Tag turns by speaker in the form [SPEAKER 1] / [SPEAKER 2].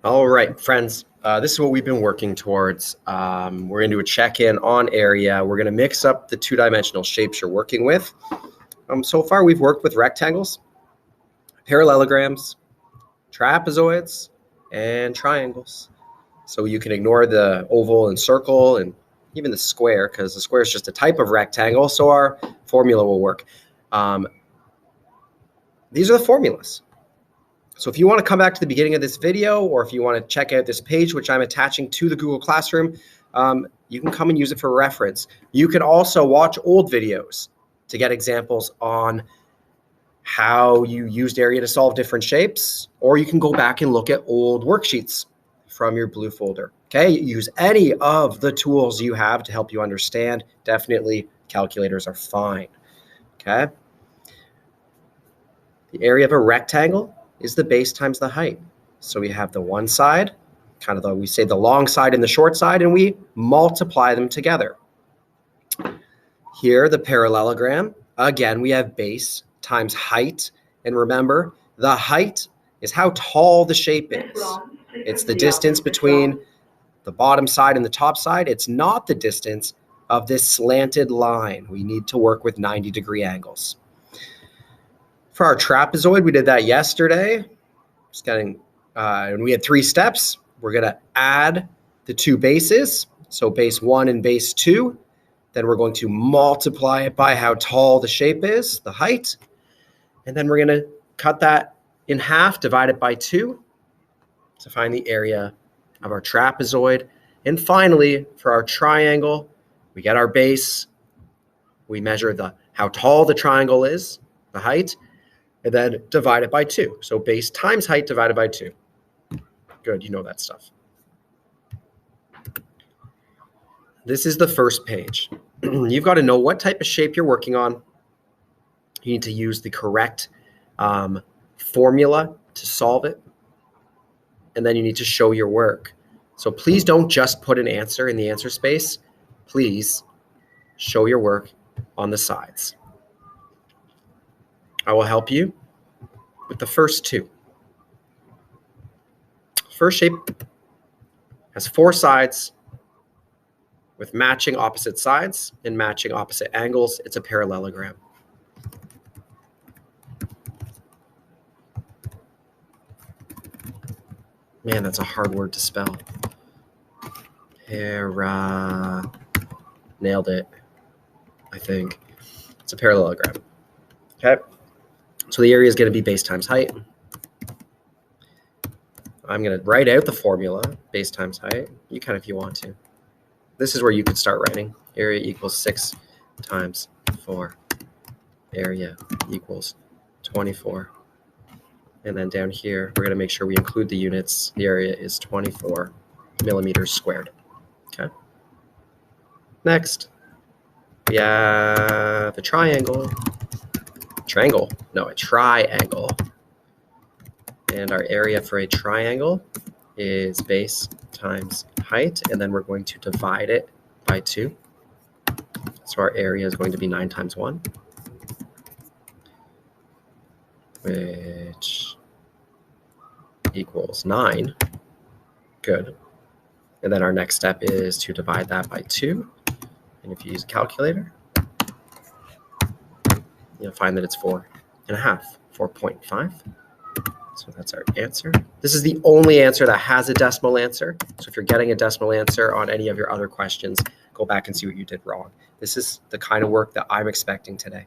[SPEAKER 1] All right, friends, this is what we've been working towards. We're going to do a check-in on area. We're going to mix up the two-dimensional shapes you're working with. So far, we've worked with rectangles, parallelograms, trapezoids, and triangles. So you can ignore the oval and circle and even the square, because the square is just a type of rectangle, so our formula will work. These are the formulas. So if you want to come back to the beginning of this video, or if you want to check out this page, which I'm attaching to the Google Classroom, you can come and use it for reference. You can also watch old videos to get examples on how you used area to solve different shapes, or you can go back and look at old worksheets from your blue folder. Okay, use any of the tools you have to help you understand. Definitely calculators are fine. Okay. The area of a rectangle is the base times the height. So we have the one side, we say the long side and the short side, and we multiply them together. Here, the parallelogram, again, we have base times height. And remember, the height is how tall the shape is. It's the distance between the bottom side and the top side. It's not the distance of this slanted line. We need to work with 90-degree angles. For our trapezoid, we did that yesterday. And we had 3 steps. We're going to add the 2 bases, so base 1 and base 2. Then we're going to multiply it by how tall the shape is, the height. And then we're going to cut that in half, divide it by 2 to find the area of our trapezoid. And finally, for our triangle, we get our base. We measure how tall the triangle is, the height, and then divide it by 2. So base times height divided by 2. Good, you know that stuff. This is the first page. You've got to know what type of shape you're working on. You need to use the correct formula to solve it. And then you need to show your work. So please don't just put an answer in the answer space. Please show your work on the sides. I will help you with the first 2. First shape has 4 sides with matching opposite sides and matching opposite angles. It's a parallelogram. Man, that's a hard word to spell. Nailed it, I think. It's a parallelogram. Okay. So the area is going to be base times height. I'm going to write out the formula, base times height. You can if you want to. This is where you could start writing. Area equals 6 times 4. Area equals 24. And then down here, we're going to make sure we include the units. The area is 24 millimeters squared. Okay. Next, we have a triangle. A triangle. And our area for a triangle is base times height, and then we're going to divide it by 2. So our area is going to be 9 times 1, which equals 9. Good. And then our next step is to divide that by 2. And if you use a calculator, you'll find that it's 4.5, 4.5. So that's our answer. This is the only answer that has a decimal answer. So if you're getting a decimal answer on any of your other questions, go back and see what you did wrong. This is the kind of work that I'm expecting today.